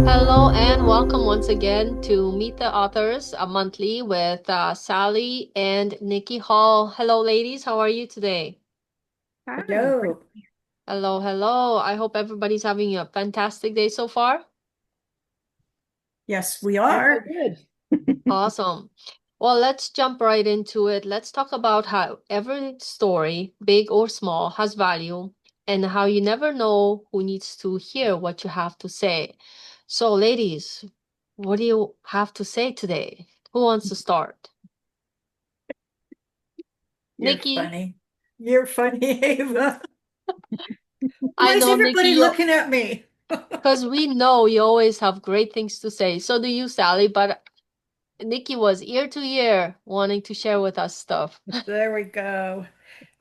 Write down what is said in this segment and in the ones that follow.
Hello and welcome once again to Meet the Authors, a monthly with Sally and Nikki Hall. Hello, ladies. How are you today? Hi. Hello. Hello, hello. I hope everybody's having a fantastic day so far. Yes, we Far so are. good. Awesome. Well, let's jump right into it. Let's talk about how every story, big or small, has value and how you never know who needs to hear what you have to say. So, ladies, what do you have to say today? Who wants to start? You're Nikki, funny. You're funny, Ava. I Why is know Nikki, everybody you looking at me? because we know you always have great things to say. So do you, Sally, but Nikki was ear to ear wanting to share with us stuff. There we go.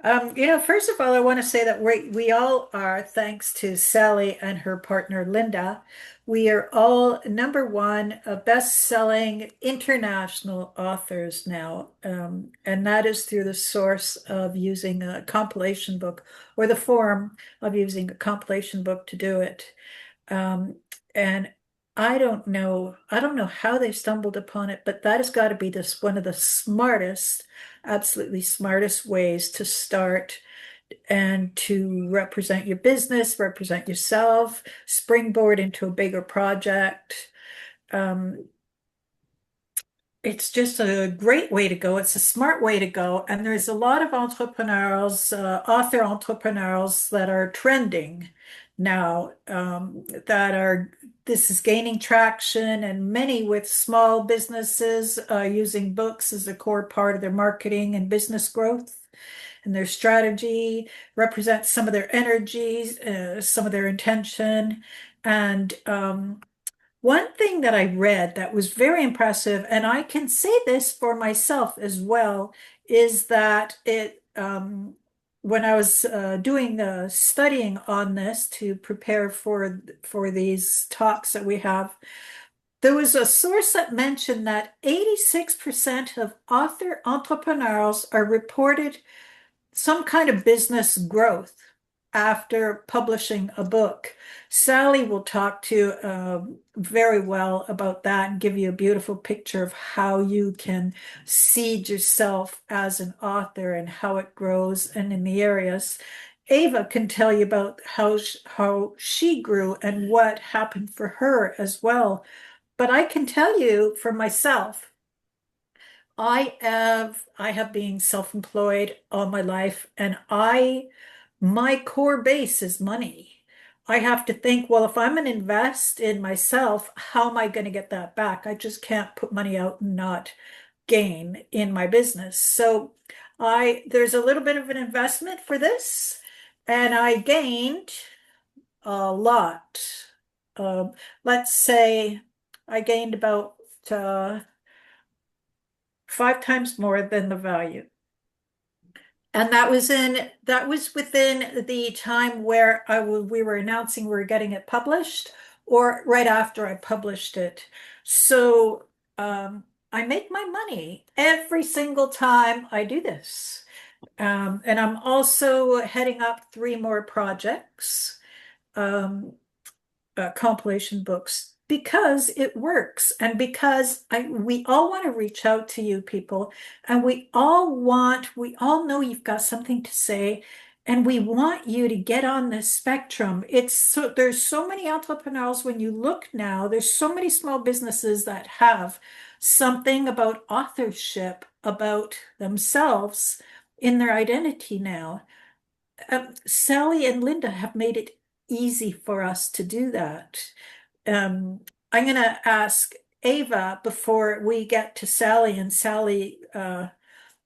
First of all, I want to say that we all are, thanks to Sally and her partner Linda, we are all number one best-selling international authors now, and that is through the source of using a compilation book or the form of using a compilation book to do it. Um, and I don't know how they stumbled upon it, but that has got to be this one of the smartest, absolutely smartest ways to start and to represent your business, represent yourself, springboard into a bigger project. Um, it's just a great way to go. It's a smart way to go. And there's a lot of entrepreneurs, author entrepreneurs that are trending now, this is gaining traction, and many with small businesses using books as a core part of their marketing and business growth. And their strategy represents some of their energies, some of their intention. And one thing that I read that was very impressive, and I can say this for myself as well, is that when I was doing studying on this to prepare for these talks that we have, there was a source that mentioned that 86% of author entrepreneurs are reported some kind of business growth after publishing a book. Sally will talk to you very well about that and give you a beautiful picture of how you can seed yourself as an author and how it grows and in the areas. Ava can tell you about how she grew and what happened for her as well. But I can tell you for myself, I have been self-employed all my life, and my core base is money. I have to think, well, if I'm going to invest in myself, how am I going to get that back? I just can't put money out and not gain in my business. So there's a little bit of an investment for this, and I gained a lot. Um, let's say I gained about 5 times more than the value. And that was within the time where we were announcing we were getting it published, or right after I published it. So I make my money every single time I do this. And I'm also heading up 3 more projects. Um, compilation books because it works, and because we all want to reach out to you people, and we all know you've got something to say, and we want you to get on this spectrum. There's so many entrepreneurs. When you look now, there's so many small businesses that have something about authorship about themselves in their identity now. Sally and Linda have made it easy for us to do that. I'm going to ask Ava before we get to Sally, and Sally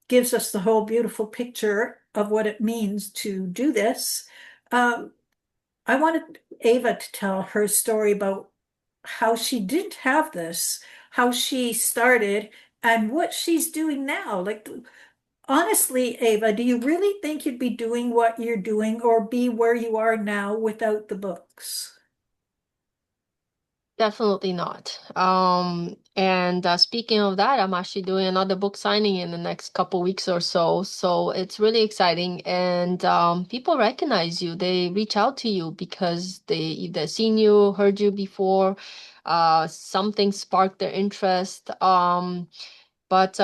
gives us the whole beautiful picture of what it means to do this. Um, I wanted Ava to tell her story about how she didn't have this, how she started, and what she's doing now. Like, honestly, Ava, do you really think you'd be doing what you're doing or be where you are now without the books? Definitely not. And speaking of that, I'm actually doing another book signing in the next couple weeks or so. So it's really exciting. And people recognize you. They reach out to you because they either seen you, heard you before, something sparked their interest. But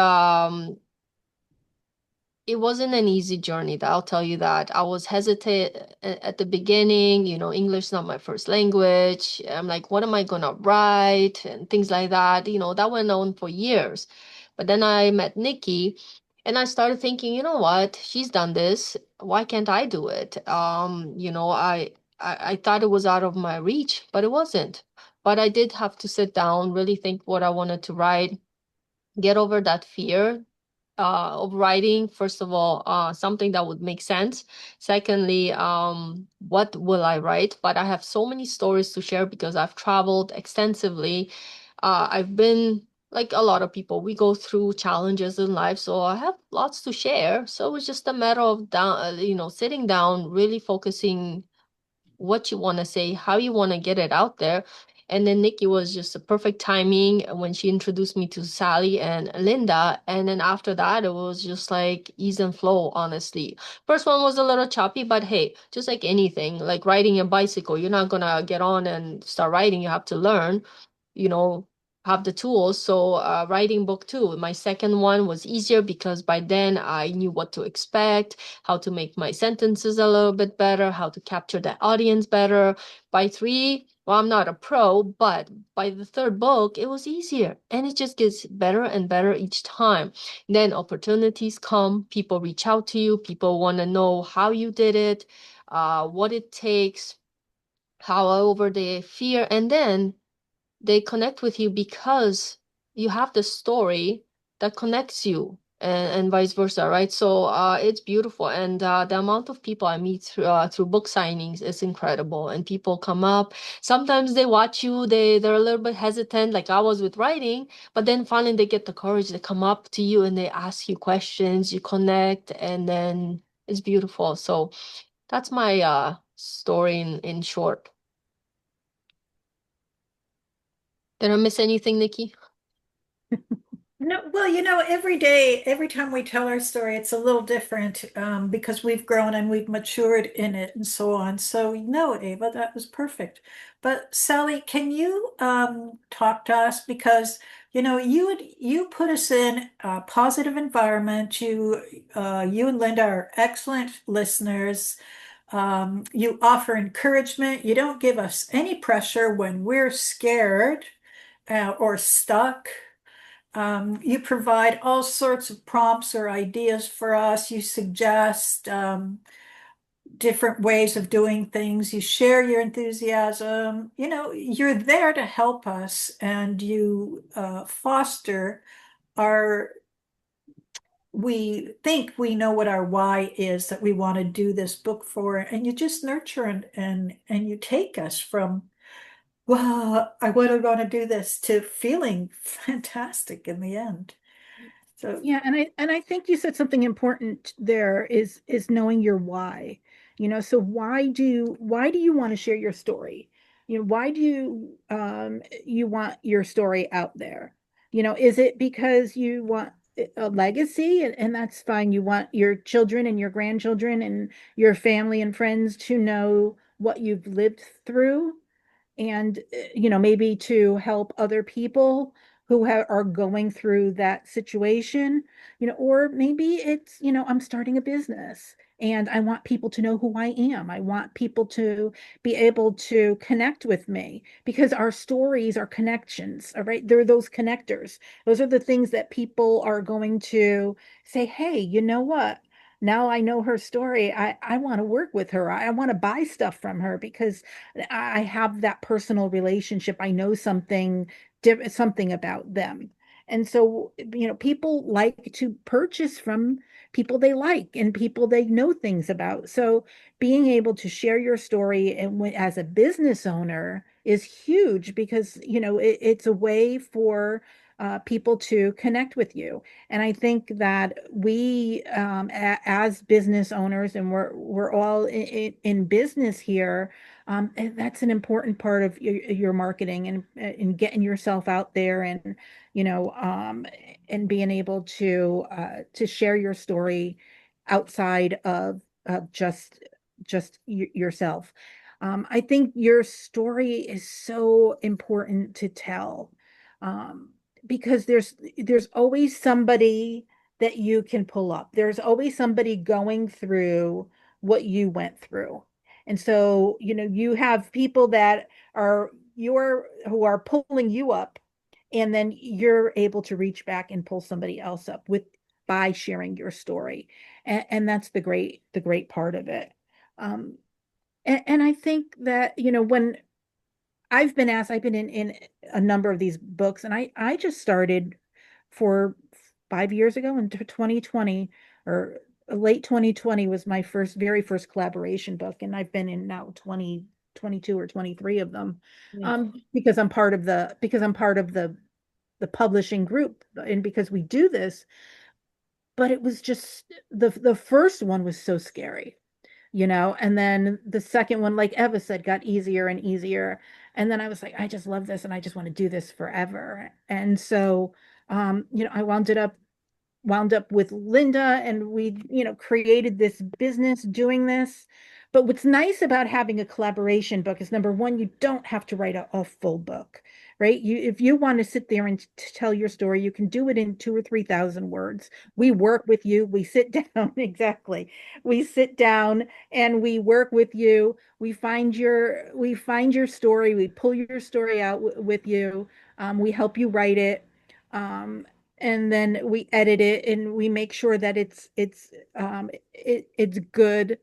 it wasn't an easy journey, I'll tell you that. I was hesitant at the beginning, English is not my first language. I'm like, what am I gonna write? And things like that. That went on for years. But then I met Nikki and I started thinking, you know what? She's done this. Why can't I do it? I thought it was out of my reach, but it wasn't. But I did have to sit down, really think what I wanted to write, get over that fear of writing. First of all, something that would make sense. Secondly, what will I write? But I have so many stories to share because I've traveled extensively. I've been like a lot of people, we go through challenges in life, so I have lots to share. So it was just a matter of sitting down, really focusing what you want to say, how you want to get it out there. And then Nikki was just a perfect timing when she introduced me to Sally and Linda. And then after that, it was just like ease and flow, honestly. First one was a little choppy, but hey, just like anything, like riding a bicycle, you're not gonna get on and start riding. You have to learn, you know, have the tools. So writing book two, my second one was easier because by then I knew what to expect, how to make my sentences a little bit better, how to capture the audience better. By three, well, I'm not a pro, but by the third book, it was easier and it just gets better and better each time. Then opportunities come, people reach out to you, people want to know how you did it, what it takes, how over the fear, and then they connect with you because you have the story that connects you, and vice versa, right? So it's beautiful. And the amount of people I meet through book signings is incredible. And people come up. Sometimes they watch you, they're a little bit hesitant, like I was with writing, but then finally they get the courage to come up to you and they ask you questions, you connect, and then it's beautiful. So that's my story in short. Did I miss anything, Nikki? No, well, every day, every time we tell our story, it's a little different because we've grown and we've matured in it and so on. So, no, Ava, that was perfect. But Sally, can you talk to us because you put us in a positive environment. You and Linda are excellent listeners. You offer encouragement. You don't give us any pressure when we're scared or stuck. You provide all sorts of prompts or ideas for us. You suggest different ways of doing things. You share your enthusiasm. You're there to help us and you foster our, we think we know what our why is that we want to do this book for. And you just nurture and you take us from, well, I would want to do this to feeling fantastic in the end. So Yeah, and I think you said something important there is knowing your why. So why do you want to share your story? Why do you want your story out there? Is it because you want a legacy and that's fine. You want your children and your grandchildren and your family and friends to know what you've lived through and maybe to help other people who are going through that situation, or maybe it's, I'm starting a business and I want people to know who I am. I want people to be able to connect with me because our stories are connections, all right? They're those connectors. Those are the things that people are going to say, hey, you know what? Now I know her story. I want to work with her. I want to buy stuff from her because I have that personal relationship. I know something about them. And so, people like to purchase from people they like and people they know things about. So, being able to share your story and as a business owner is huge because, it's a way for people to connect with you. And I think that we, as business owners, and we're all in business here, that's an important part of your marketing and in getting yourself out there, and you know, and being able to share your story outside of just yourself. I think your story is so important to tell, um, because there's always somebody that you can pull up. There's always somebody going through what you went through. And so, you know, you have people that are your who are pulling you up, and then you're able to reach back and pull somebody else up with by sharing your story. And that's the great part of it. Um, and I think that, you know, when I've been asked, I've been in a number of these books, and I just started for 5 years ago in 2020, or late 2020 was my very first collaboration book, and I've been in now 22 or 23 of them, Mm. because I'm part of the publishing group, and because we do this. But it was just the first one was so scary, you know, and then the second one, like Eva said, got easier and easier. And then I was like, I just love this and I just want to do this forever. And so, you know, I wound up with Linda, and we, you know, created this business doing this. But what's nice about having a collaboration book is, number one, you don't have to write a full book, right? If you want to sit there and tell your story, you can do it in 2 or 3 thousand words. We work with you. We sit down, exactly. We sit down and we work with you. We find your story. We pull your story out with you. We help you write it. Um, and then we edit it and we make sure that it's good,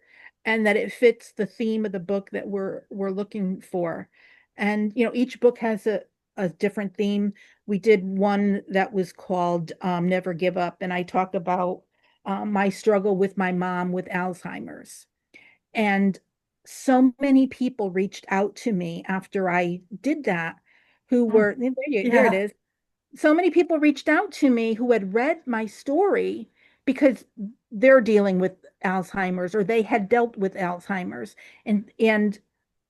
and that it fits the theme of the book that we're looking for. And you know, each book has a different theme. We did one that was called Never Give Up, and I talk about my struggle with my mom with Alzheimer's. And so many people reached out to me after I did that, who Mm. were there it Yeah. is, so many people reached out to me who had read my story because they're dealing with Alzheimer's, or they had dealt with Alzheimer's. And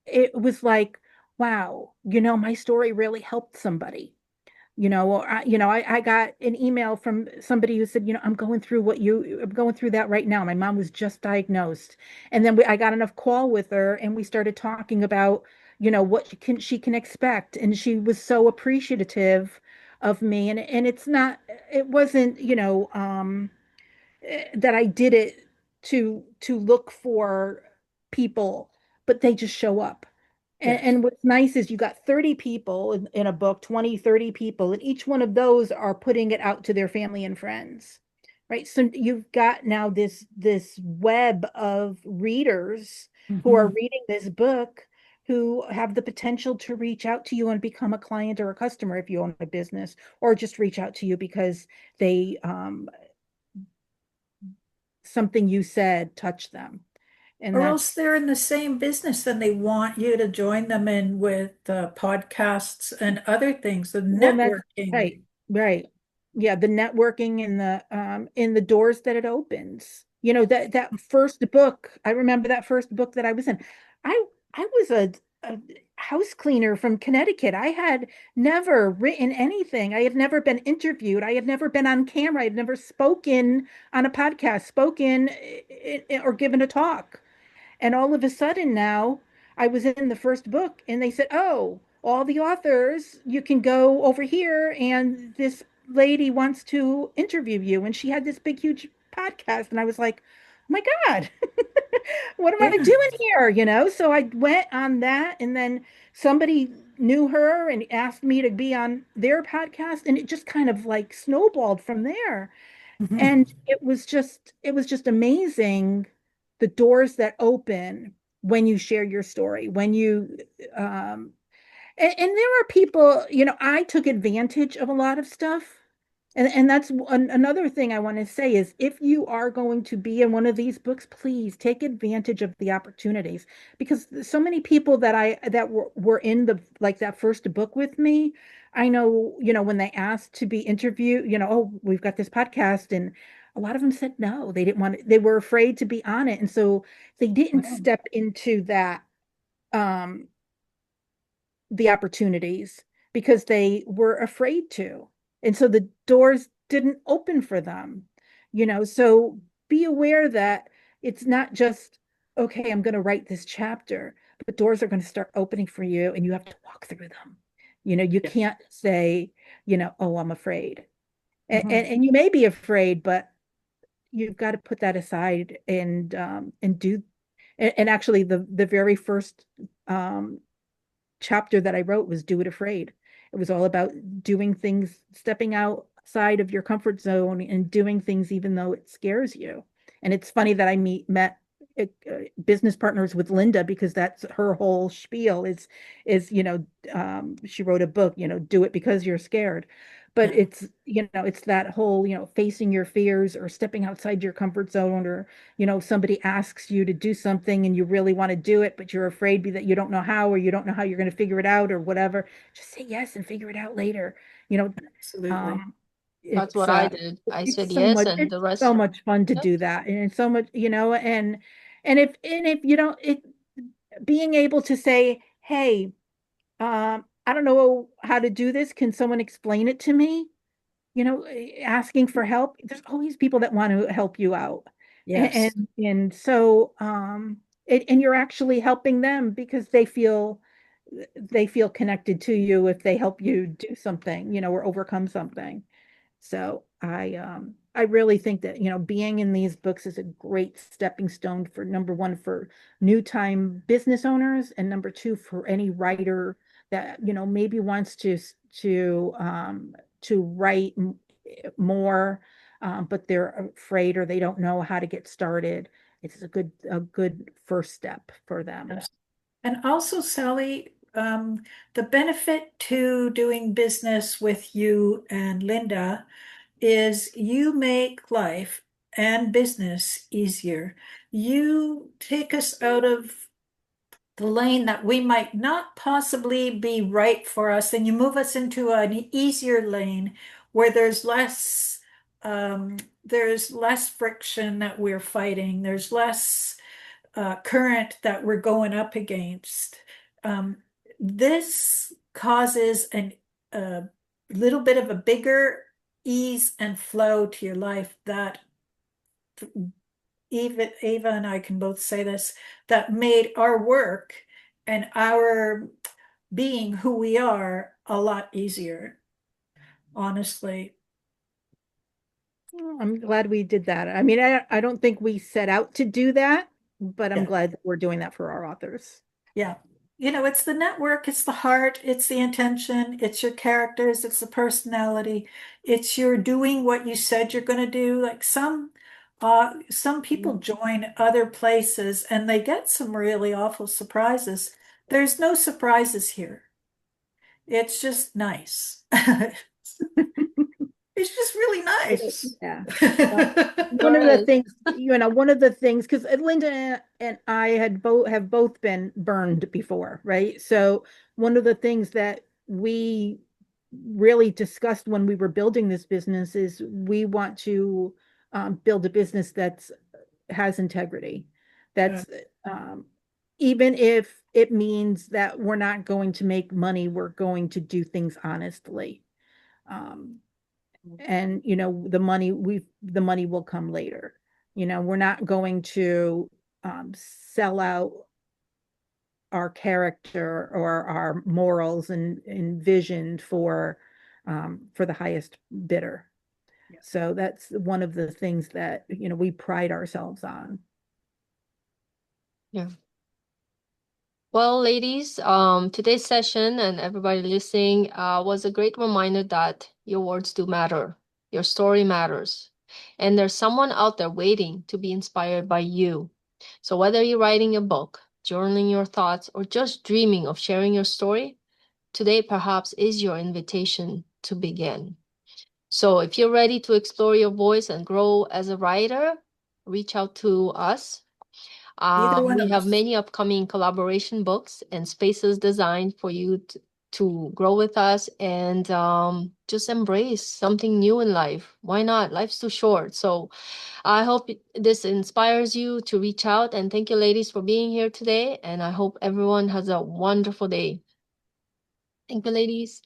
it was like, wow, you know, my story really helped somebody. I got an email from somebody who said, you know, I'm going through that right now. My mom was just diagnosed. And then I got enough call with her, and we started talking about, you know, what she can expect. And she was so appreciative of me. And it wasn't, you know, that I did it to look for people, but they just show up. Yes. And what's nice is you got 30 people in a book, 20, 30 people, and each one of those are putting it out to their family and friends. Right. So you've got now this web of readers who are Hmm. reading this book, who have the potential to reach out to you and become a client or a customer if you own a business, or just reach out to you because they something you said touched them. And Or else that's, they're in the same business and they want you to join them in with podcasts and other things, the well, that's networking. right, right. Yeah, the networking and the in the doors that it opens. You know, that first book, I remember that first book that I was in. I I was a house cleaner from Connecticut. I had never written anything. I had never been interviewed. I had never been on camera. I had never spoken on a podcast, spoken or given a talk. And all of a sudden now, I was in the first book and they said, "Oh, all the authors, you can go over here and this lady wants to interview you." And she had this big, huge podcast. And I was like, "Oh my God, what am I Yeah. doing here?" You know? So I went on that, and then somebody knew her and asked me to be on their podcast. And it just kind of like snowballed from there. Mhm. And it was just amazing, the doors that open when you share your story, when you and there are people, you know, I took advantage of a lot of stuff. And that's another thing I want to say is, if you are going to be in one of these books, please take advantage of the opportunities, because so many people that were in the like that first book with me, I know, when they asked to be interviewed, oh, we've got this podcast, and a lot of them said no. They didn't want it. They were afraid to be on it. And so they didn't Wow. step into that, um, the opportunities because they were afraid to. And so the doors didn't open for them, So be aware that it's not just, okay, I'm going to write this chapter, but doors are going to start opening for you and you have to walk through them. You Yeah. can't say, oh, I'm afraid. And, Mhm. and, and you may be afraid, but you've got to put that aside and do. And actually, the very first um, chapter that I wrote was Do It Afraid. It was all about doing things, stepping outside of your comfort zone and doing things even though it scares you. And it's funny that I met business partners with Linda because that's her whole spiel is she wrote a book, do it because you're scared. But Yeah. it's that whole, facing your fears or stepping outside your comfort zone, or somebody asks you to do something and you really want to do it, but you're afraid that you don't know how, or you don't know how you're going to figure it out or whatever. Just say yes and figure it out later. You know, Absolutely. um, That's it's what I did. I said it's so yes, much and the so rest. much fun to Yep. do that, and it's so much, and if you don't, it being able to say, hey, I don't know how to do this. Can someone explain it to me? Asking for help. There's always people that want to help you out. And Yes. and so and you're actually helping them because they feel connected to you if they help you do something, or overcome something. So I really think that, being in these books is a great stepping stone for number one, for new time business owners, and number two, for any writer that, maybe wants to write more, but they're afraid or they don't know how to get started. It's a good first step for them. Yes. And also, Sally, the benefit to doing business with you and Linda is you make life and business easier. You take us out of the lane that we might not possibly be right for us, and you move us into an easier lane where um, there's less friction that we're fighting. There's less current that we're going up against. Um, this causes a little bit of a bigger ease and flow to your life that Eva and I can both say this, that made our work and our being who we are a lot easier, honestly. I'm glad we did that. I mean, I don't think we set out to do that, but I'm Yeah. glad that we're doing that for our authors. Yeah. It's the network, it's the heart, it's the intention, it's your characters, it's the personality, it's your doing what you said you're going to do. Like some people join other places and they get some really awful surprises. There's no surprises here. It's just nice. It's just really nice. Yeah. Well, one Sure of the is. things, because Linda and I have both been burned before, right? So one of the things that we really discussed when we were building this business is we want to build a business that's has integrity. Yeah. That's um, even if it means that we're not going to make money, we're going to do things honestly. Um, and the money will come later. We're not going to sell out our character or our morals and vision for the highest bidder. Yeah. So that's one of the things that we pride ourselves on. Yeah. Well, ladies, today's session and everybody listening was a great reminder that your words do matter. Your story matters. And there's someone out there waiting to be inspired by you. So whether you're writing a book, journaling your thoughts, or just dreaming of sharing your story, today perhaps is your invitation to begin. So if you're ready to explore your voice and grow as a writer, reach out to us. Either one We of have us. many upcoming collaboration books and spaces designed for you to grow with us and just embrace something new in life. Why not? Life's too short. So I hope this inspires you to reach out. And thank you, ladies, for being here today. And I hope everyone has a wonderful day. Thank you, ladies.